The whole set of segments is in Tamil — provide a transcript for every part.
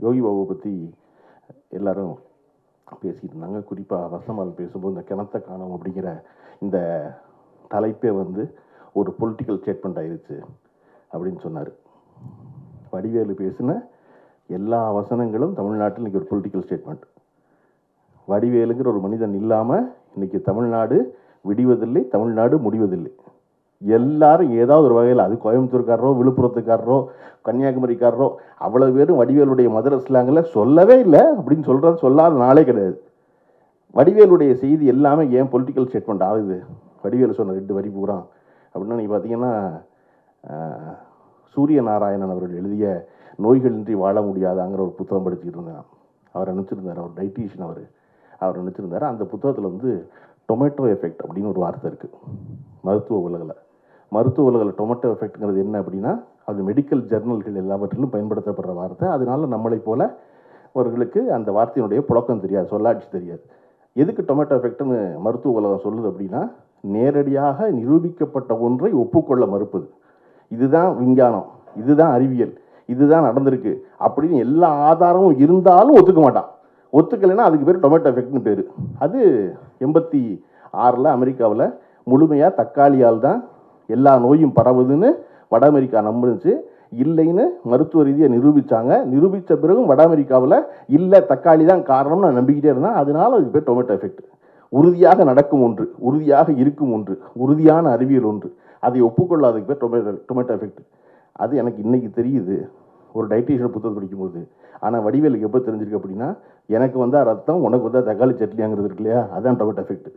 யோகி பாபுவை பற்றி எல்லாரும் பேசிகிட்டு இருந்தாங்க. குறிப்பாக வசமால் பேசும்போது இந்த கிணத்த காணோம் அப்படிங்கிற இந்த தலைப்பே வந்து ஒரு பொலிட்டிக்கல் ஸ்டேட்மெண்ட் ஆயிடுச்சு அப்படின்னு சொன்னார். வடிவேலு பேசின எல்லா வசனங்களும் தமிழ்நாட்டில் இன்றைக்கி ஒரு பொலிட்டிக்கல் ஸ்டேட்மெண்ட். வடிவேலுங்கிற ஒரு மனிதன் இல்லாமல் இன்றைக்கி தமிழ்நாடு விடிவதில்லை, தமிழ்நாடு முடிவதில்லை. எல்லாரும் ஏதாவது ஒரு வகையில், அது கோயம்புத்தூர்காரரோ விழுப்புரத்துக்காரரோ கன்னியாகுமரிக்காரரோ அவ்வளோ பேரும் வடிவேலுடைய மதுரை ஸ்லாங்கில் சொல்லவே இல்லை அப்படின்னு சொல்லாத நாளே கிடையாது. வடிவேலுடைய செய்தி எல்லாமே ஏன் பொலிட்டிக்கல் ஸ்டேட்மெண்ட் ஆகுது? வடிவேலு சொன்ன 2 வரி பூரா அப்படின்னா நீங்கள் பார்த்தீங்கன்னா, சூரிய நாராயணன் அவர்கள் எழுதிய நோய்களின்றி வாழ முடியாதாங்கிற ஒரு புத்தகம் படிச்சுக்கிட்டு இருந்தேன். அவர் நினச்சிருந்தார், அவர் டைட்டீஷியன், அவர் நினச்சிருந்தார். அந்த புத்தகத்தில் வந்து டொமேட்டோ எஃபெக்ட் அப்படின்னு ஒரு வார்த்தை இருக்குது மருத்துவ உலகில். டொமேட்டோ எஃபெக்ட்ங்கிறது என்ன அப்படின்னா, அது மெடிக்கல் ஜர்னல்கள் எல்லாவற்றிலும் பயன்படுத்தப்படுற வார்த்தை. அதனால நம்மளை போல அவர்களுக்கு அந்த வார்த்தையினுடைய புழக்கம் தெரியாது, சொல்லாட்சி தெரியாது. எதுக்கு டொமேட்டோ எஃபெக்ட்னு மருத்துவ உலகம் சொல்லுது அப்படின்னா, நேரடியாக நிரூபிக்கப்பட்ட ஒன்றை ஒப்புக்கொள்ள மறுப்பது. இதுதான் விஞ்ஞானம், இதுதான் அறிவியல், இதுதான் நடந்திருக்கு அப்படின்னு எல்லா ஆதாரமும் இருந்தாலும் ஒத்துக்க மாட்டான். ஒத்துக்கலைன்னா அதுக்கு பேர் டொமேட்டோ எஃபெக்ட்னு பேர். அது 86 அமெரிக்காவில் முழுமையாக தக்காளியால் தான் எல்லா நோயும் பரவுதுன்னு வட அமெரிக்கா நம்புச்சு. இல்லைன்னு மருத்துவ ரீதியாக நிரூபித்தாங்க. நிரூபித்த பிறகும் வட அமெரிக்காவில் இல்லை தக்காளி தான் காரணம்னு நான் நம்பிக்கிட்டே இருந்தேன். அதனால அதுக்கு பேர் டொமேட்டோ எஃபெக்ட். உறுதியாக நடக்கும் ஒன்று, உறுதியாக இருக்கும் ஒன்று, உறுதியான அறிவியல் ஒன்று, அதை ஒப்புக்கொள்ளாததுக்கு பேர் டொமேட்டோ எஃபெக்ட். அது எனக்கு இன்றைக்கி தெரியுது ஒரு டைட்டீஷியன் புத்தகம் படிக்கும்போது. ஆனால் வடிவேலுக்கு எப்போ தெரிஞ்சிருக்கு அப்படின்னா, எனக்கு வந்தால் ரத்தம், உனக்கு வந்தால் தக்காளி சட்னியாங்கிறது இருக்கு இல்லையா, அதுதான் டொமேட்டோ எஃபெக்ட்.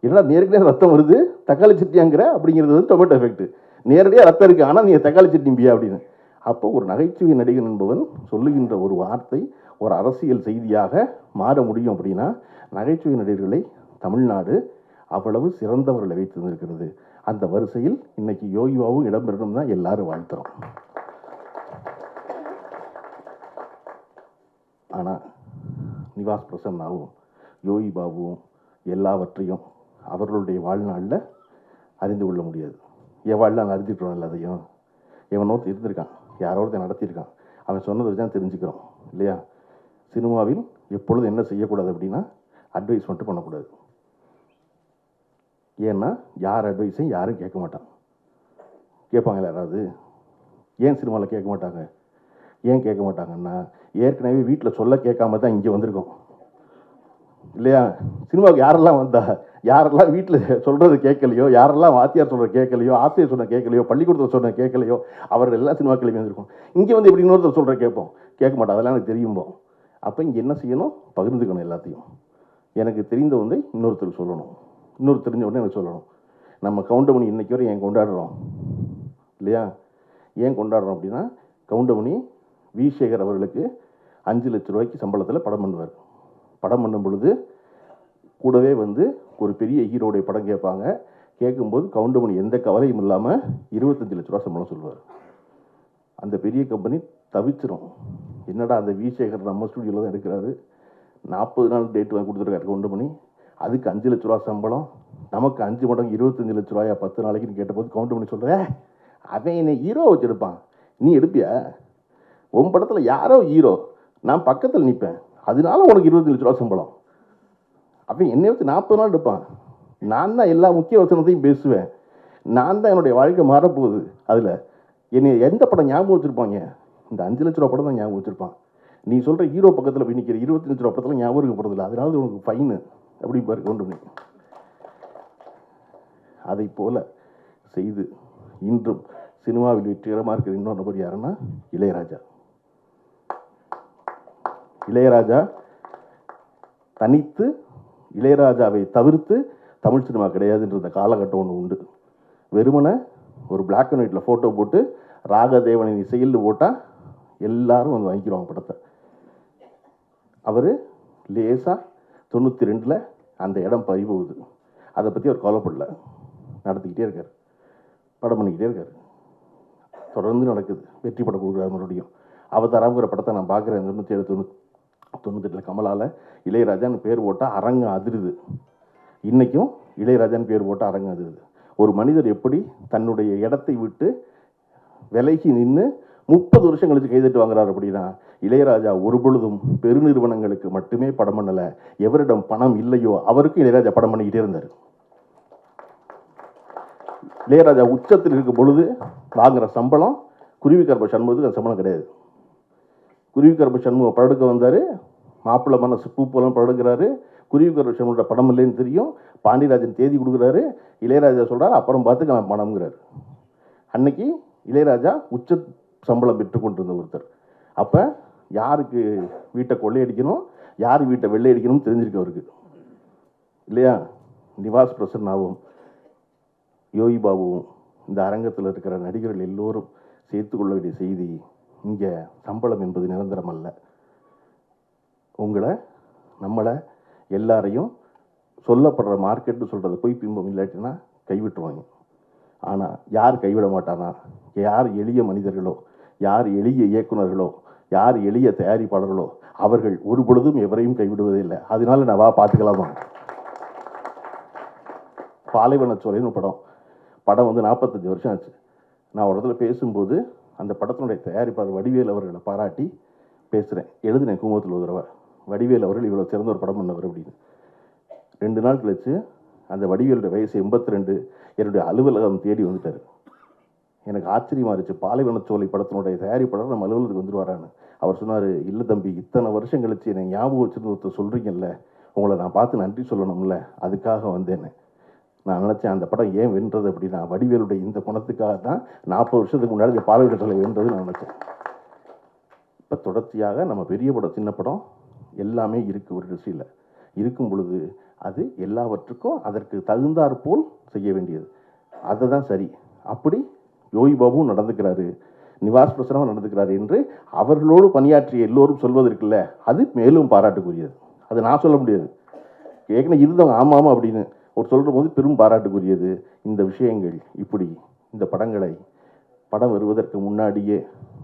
இல்லைனா நேரடியாக ரத்தம் வருது, தக்காளி சட்னியாங்கிற அப்படிங்கிறது வந்து டொமேட்டோ எஃபெக்ட். நேரடியாக ரத்தம் இருக்குது, ஆனால் நீங்கள் தக்காளி சட்னிம்பியா அப்படின்னு. அப்போ ஒரு நகைச்சுவை நடிகன் என்பவன் சொல்லுகின்ற ஒரு வார்த்தை ஒரு அரசியல் செய்தியாக மாற முடியும் அப்படின்னா, நகைச்சுவை நடிகர்களை தமிழ்நாடு அவ்வளவு சிறந்தவர்களை வைத்திருந்திருக்கிறது. அந்த வரிசையில் இன்னைக்கு யோகி பாபு இடம்பெறணும் தான் எல்லாரும் வாழ்த்துறோம். ஆனால் நிவாஸ் பிரசன்னாவும் யோகி பாபுவும் எல்லாவற்றையும் அவர்களுடைய வாழ்நாளில் அறிந்து கொள்ள முடியாது. என் வாழ்நாள் அறிஞ்சிட்டோம் எல்லாத்தையும். எவனோ இருந்திருக்கான், யாரோ ஒருத்தன் நடத்தியிருக்கான், அவன் சொன்னதை தான் தெரிஞ்சுக்கிறோம் இல்லையா? சினிமாவில் எப்பொழுதும் என்ன செய்யக்கூடாது அப்படின்னா, அட்வைஸ் மட்டும் பண்ணக்கூடாது. ஏன்னா யார் அட்வைஸையும் யாரும் கேட்க மாட்டான். கேட்பாங்களா யாராவது? ஏன் சினிமாவில் கேட்க மாட்டாங்க? ஏன் கேட்க மாட்டாங்கன்னா, ஏற்கனவே வீட்டில் சொல்ல கேட்காம தான் இங்கே வந்திருக்கோம் இல்லையா? சினிமாவுக்கு யாரெல்லாம் வந்தா, யாரெல்லாம் வீட்டில் சொல்கிறது கேட்கலையோ, யாரெல்லாம் வாத்தியார் சொல்கிற கேட்கலையோ, ஆசிரியர் சொன்ன கேட்கலையோ, பள்ளிக்கூடத்தில் சொன்ன கேட்கலையோ, அவர்கள் எல்லாம் சினிமா கிளம்பி வந்திருக்கோம். இங்கே வந்து எப்படி இன்னொருத்தர் சொல்கிற கேட்போம்? கேட்க மாட்டோம். அதெல்லாம் எனக்கு தெரியும்போம். அப்போ இங்கே என்ன செய்யணும்? பகிர்ந்துக்கணும் எல்லாத்தையும். எனக்கு தெரிந்த ஒன்றை இன்னொருத்தருக்கு சொல்லணும், இன்னொரு தெரிஞ்ச உடனே எனக்கு சொல்லணும். நம்ம கவுண்டமணி இன்றைக்கி வரை ஏன் கொண்டாடுறோம் இல்லையா? ஏன் கொண்டாடுறோம் அப்படின்னா, கவுண்டமணி வி சேகர் அவர்களுக்கு 5 லட்ச ரூபாய்க்கு சம்பளத்தில் படம் பண்ணுவார். படம் பண்ணும் பொழுது கூடவே வந்து ஒரு பெரிய ஹீரோடைய படம் கேட்பாங்க. கேட்கும்போது கவுண்டமணி எந்த கவலையும் இல்லாமல் 25 லட்ச ரூபா சம்பளம் சொல்லுவார். அந்த பெரிய கம்பெனி தவிச்சிரும். என்னடா அந்த வி சேகர் நம்ம ஸ்டுடியோவில் தான் இருக்கிறாரு, 40 நாள் டேட் வாங்கி கொடுத்துருக்காரு கவுண்டமணி, அதுக்கு 5 லட்ச ரூபா சம்பளம், நமக்கு 5 மடங்கு 25 லட்ச ரூபாயா 10 நாளைக்குன்னு கேட்டபோது கவுண்டமணி சொல்கிறேன், அவன் என்னை ஹீரோ வச்சுருப்பான், நீ எடுப்பியா? உன் படத்தில் யாரோ ஹீரோ, நான் பக்கத்தில் நிற்பேன், அதனால உனக்கு 25 லட்ச ரூபா சம்பளம். அவன் என்னை வச்சு 40 நாள் எடுப்பான். நான் தான் எல்லா முக்கிய வசனத்தையும் பேசுவேன், நான் தான் என்னுடைய வாழ்க்கை மாறப்போகுது. அதில் என்னை எந்த படம் ஞாபகம் வச்சுருப்பாங்க? இந்த 5 லட்ச ரூபா படம் தான் ஞாபகம் வச்சுருப்பான். நீ சொல்கிற ஹீரோ பக்கத்தில் போய் நிற்கிற 25 லட்ச ரூபா படத்தில் ஞாபகம் இருக்க போகிறதில்ல, அதனால உனக்கு ஃபைனு அப்படி பாரு கவுண்டமணி. அதை போல செய்து இன்றும் சினிமாவில் வெற்றிகரமாக இருக்கிற இன்னொரு நபர் யாருன்னா இளையராஜா. இளையராஜா தனித்து, இளையராஜாவை தவிர்த்து தமிழ் சினிமா கிடையாதுன்ற காலகட்டம் ஒன்று உண்டு. வெறுமனை ஒரு பிளாக் அண்ட் ஒயிட்டில் ஃபோட்டோ போட்டு ராகதேவனின் இசையில் போட்டால் எல்லாரும் வந்து வாங்கிக்கிறவாங்க படத்தை. அவர் லேசாக 92 அந்த இடம் பறிபோகுது. அதை பற்றி அவர் கவலைப்படல, நடத்திக்கிட்டே இருக்கார், படம் பண்ணிக்கிட்டே இருக்கார், தொடர்ந்து நடக்குது. வெற்றி படம் கொடுக்குறாரு. மறுபடியும் அவதாரங்கிற படத்தை நான் பார்க்குறேன். 97-98 கமலால் இளையராஜான்னு பேர் போட்டால் அரங்கு அதிருது. இன்றைக்கும் இளையராஜான்னு பேர் போட்டால் அரங்கு அதிருது. ஒரு மனிதர் எப்படி தன்னுடைய இடத்தை விட்டு விலகி நின்று 30 வருஷம் கழிச்சு கைதட்டு வாங்குறாரு அப்படின்னா இளையராஜா ஒரு பொழுதும் பெருநிறுவனங்களுக்கு மட்டுமே படம் பண்ணலை. எவரிடம் பணம் இல்லையோ அவருக்கு இளையராஜா படம் பண்ணிக்கிட்டே இருந்தார். இளையராஜா உச்சத்தில் இருக்கும் பொழுது வாங்குற சம்பளம் குருவிக்கரப்ப சண்முகத்துக்கு அந்த சம்பளம் கிடையாது. குருவிக்கரப்ப சண்முகம் படம் வந்தார், மாப்பிள்ளை மனசு பூ போலாம் படம் எடுக்கிறாரு. குருவிக்கரப்ப சண்முகோட படம் இல்லைன்னு தெரியும். பாண்டியராஜன் தேதி கொடுக்குறாரு. இளையராஜா சொல்கிறார் அப்புறம் பார்த்துக்கலாம் பணம்ங்கிறார். அன்னைக்கு இளையராஜா உச்ச சம்பளம் பெற்றுக்கொண்டிருந்த ஒருத்தர். அப்போ யாருக்கு வீட்டை கொள்ளையடிக்கணும், யார் வீட்டை வெள்ளையடிக்கணும்னு தெரிஞ்சிருக்கு அவருக்கு இல்லையா? நிவாஸ் பிரசன்னாவும் யோகி பாபுவும் இந்த அரங்கத்தில் இருக்கிற நடிகர்கள் எல்லோரும் சேர்த்து கொள்ள வேண்டிய செய்தி, இங்கே சம்பளம் என்பது நிரந்தரம் அல்ல. உங்களை நம்மளை எல்லாரையும் சொல்லப்படுற மார்க்கெட்னு சொல்கிறது போய் பிம்பம் இல்லாட்டினா கைவிட்டுருவாங்க. ஆனால் யார் கைவிட மாட்டானா, யார் எளிய மனிதர்களோ, யார் எளிய இயக்குநர்களோ, யார் எளிய தயாரிப்பாளர்களோ அவர்கள் ஒரு பொழுதும் எவரையும் கைவிடுவதே இல்லை. அதனால நான் பார்த்துக்கலாமா? பாலைவனச்சோலைன்னு படம் வந்து 45 வருஷம் ஆச்சு. நான் ஒரு இடத்துல பேசும்போது அந்த படத்தினுடைய தயாரிப்பாளர் வடிவேல் அவர்களை பாராட்டி பேசுகிறேன். எழுதினேன் குமுகத்தில் ஒரு தடவை, வடிவேல் அவர்கள் இவ்வளோ சிறந்த ஒரு படம் பண்ணவர் அப்படின்னு. 2 நாள் கழிச்சு அந்த வடிவேலுடைய வயசு 82, என்னுடைய அலுவலகம் தேடி வந்துட்டார். எனக்கு ஆச்சரியமாக இருந்துச்சு. பாலைவனச்சோலை படத்தினுடைய தயாரிப்பாளர் நம்ம அலுவலகத்துக்கு வந்துடுவாரான்னு. அவர் சொன்னார், இல்லை தம்பி, இத்தனை வருஷம் கழிச்சு என்னை ஞாபகம் வச்சுருந்து ஒருத்தர் சொல்கிறீங்கல்ல, உங்களை நான் பார்த்து நன்றி சொல்லணும்ல, அதுக்காக வந்தேன்னு. நான் நினச்சேன் அந்த படம் ஏன் வென்றது அப்படின்னா வடிவேலுடைய இந்த குணத்துக்காக தான் 40 வருஷத்துக்கு முன்னாடி இந்த பாலைவனச்சோலை வென்றது நான் நினச்சேன். இப்போ தொடர்ச்சியாக நம்ம பெரிய படம் சின்ன படம் எல்லாமே இருக்குது ஒரு ருசியில் இருக்கும் பொழுது அது எல்லாவற்றுக்கும் அதற்கு தகுந்தாற்போல் செய்ய வேண்டியது. அதை தான் சரி. அப்படி யோகி பாபுவும் நடந்துக்கிறாரு, நிவாஸ் பிரசனமும் நடந்துக்கிறாரு என்று அவர்களோடு பணியாற்றிய எல்லோரும் சொல்வதற்கில்ல, அது மேலும் பாராட்டுக்குரியது. அது நான் சொல்ல முடியாது, ஏற்கனவே இருந்தவங்க ஆமாம் ஆமாம் அப்படின்னு ஒரு சொல்கிற போது பெரும் பாராட்டுக்குரியது. இந்த விஷயங்கள் இப்படி இந்த படம் வருவதற்கு முன்னாடியே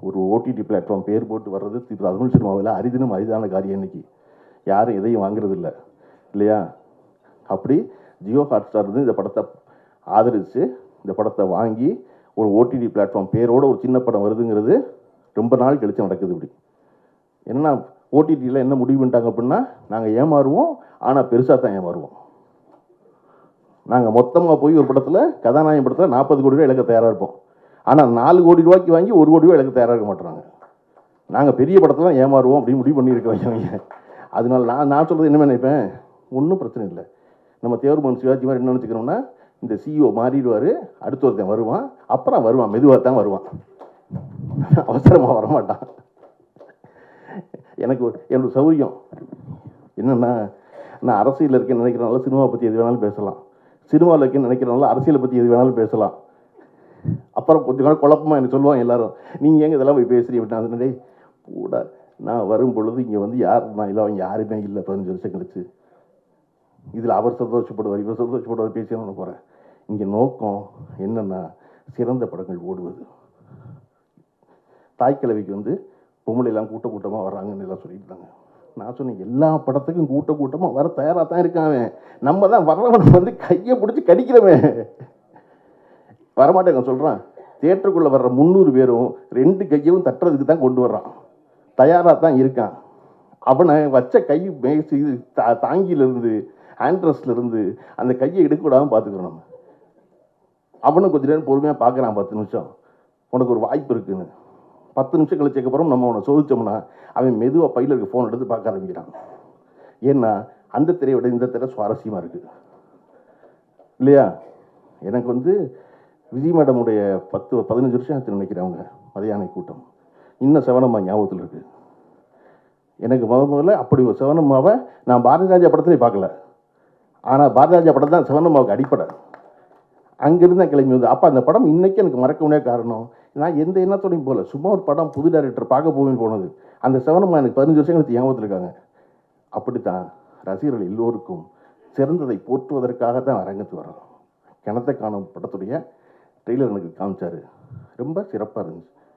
ஒரு ஓடிடி பிளாட்ஃபார்ம் பேர் போட்டு வர்றது தமிழ் சினிமாவில் அரிதினும் அரிதான காரியம். இன்னைக்கு யாரும் எதையும் வாங்குறது இல்லை இல்லையா? அப்படி ஜியோ ஹாட்ஸ்டார் இருந்து இந்த படத்தை ஆதரித்து இந்த படத்தை வாங்கி ஒரு ஓடிடி பிளாட்ஃபார்ம் பேரோட ஒரு சின்ன படம் வருதுங்கிறது ரொம்ப நாள் கழித்து நடக்குது. இப்படி என்னன்னா ஓடிடியில் என்ன முடிவு பண்ணிட்டாங்க அப்படின்னா, நாங்கள் ஏமாறுவோம், ஆனால் பெருசாக தான் ஏமாறுவோம். நாங்கள் மொத்தமாக போய் ஒரு படத்தில் கதாநாயகன் படத்தில் 40 கோடி ரூபாய் இழக்க தயாராக இருப்போம். ஆனால் 4 கோடி ரூபாய்க்கு வாங்கி 1 கோடி ரூபாய் இழக்க தயாராக இருக்க மாட்டுறாங்க. நாங்கள் பெரிய படத்தில் தான் ஏமாறுவோம் அப்படின்னு முடிவு பண்ணியிருக்கவங்க. அதனால நான் சொல்கிறது என்ன நினைப்பேன், ஒன்றும் பிரச்சனை இல்லை. நம்ம தேவர்மன் சிவாஜி மாதிரி என்ன நினச்சிக்கிறோம்னா, இந்த சிஇஓ மாறிடுவார், அடுத்த ஒருத்தன் வருவான், அப்புறம் வருவான், மெதுவாக தான் வருவான், அவசரமாக வரமாட்டான். என்னோட சௌரியம் என்னென்னா, நான் அரசியலில் இருக்கேன்னு நினைக்கிறனால சினிமாவை பற்றி எது வேணாலும் பேசலாம், சினிமாவில் இருக்கேன்னு நினைக்கிறனால அரசியலை பற்றி எது வேணாலும் பேசலாம். அப்புறம் கொஞ்ச நாள் குழப்பமாக என்ன சொல்லுவாங்க எல்லாரும், நீங்கள் எங்கே இதெல்லாம் போய் பேசுறீங்க அப்படின்னா, அதனாலே கூட நான் வரும் பொழுது இங்கே வந்து யார் நான் இல்லை, அவங்க யாருமே இல்லை. 15 வருஷம் கழிச்சு இதில் அவர் சந்தோஷப்படுவார், இவர் சந்தோஷப்படுவார் பேசி நான் போகிறேன். இங்கே நோக்கம் என்னென்னா, சிறந்த படங்கள் ஓடுவது. தாய்க்கிழவிக்கு வந்து பொம்பளைலாம் கூட்டமாக வர்றாங்கன்னு எல்லாம் சொல்லியிருந்தாங்க. நான் சொன்னேன், எல்லா படத்துக்கும் கூட்டமாக வர தயாராக தான் இருக்காங்க, நம்ம தான் வர்றவன் வந்து கையை பிடிச்சி கடிக்கிறவன் வரமாட்டேங்க சொல்கிறான். தியேட்டருக்குள்ளே வர்ற 300 பேரும் 2 கையவும் தட்டுறதுக்கு தான் கொண்டு வர்றான், தயாராக தான் இருக்கான். அவனை வச்ச கை மேசி தாங்கியிலேருந்து ஹேண்ட்ரஸ்லேருந்து அந்த கையை எடுக்கக்கூடாமல் பார்த்துக்கிறோம். நம்ம அவனும் கொஞ்சம் நேரம் பொறுமையாக பார்க்குறான், 10 நிமிஷம் உனக்கு ஒரு வாய்ப்பு இருக்குன்னு. 10 நிமிஷம் கழிச்சதுக்கப்புறம் நம்ம அவனை சோதித்தோம்னா அவன் மெதுவாக பையில் இருக்க ஃபோன் எடுத்து பார்க்க ஆரம்பிக்கிறான். ஏன்னா அந்த திரையை விட இந்த திரை சுவாரஸ்யமாக இருக்குது இல்லையா? எனக்கு வந்து விஜய் மேடமுடைய 10-15 வருஷம் ஆச்சு நினைக்கிறவங்க மதியான கூட்டம் இன்னும் செவனம்மா ஞாபகத்தில் இருக்குது. எனக்கு முதல்ல அப்படி ஒரு செவனம்மாவை நான் பாரதிராஜா படத்துலேயே பார்க்கல. ஆனால் பாரதிராஜா படம் தான் செவனம்மாவுக்கு அடிப்படை. அங்கேருந்து தான் கிளம்பி வந்து அப்போ அந்த படம் இன்றைக்கி எனக்கு மறக்க முடியாத காரணம், நான் எந்த எண்ணத்தோடையும் போகல, சும்மா ஒரு படம் புது டைரக்டர் பார்க்க போவேன்னு போனது. அந்த செவனம்மா எனக்கு 15 வருஷம் எனக்கு ஞாபகத்தில் இருக்காங்க. அப்படித்தான் ரசிகர்கள் எல்லோருக்கும் சிறந்ததை போற்றுவதற்காக தான் அரங்கத்து வரோம். கிணத்தை காணும் படத்துடைய ட்ரெய்லர் எனக்கு காமிச்சார், ரொம்ப சிறப்பாக இருந்துச்சு.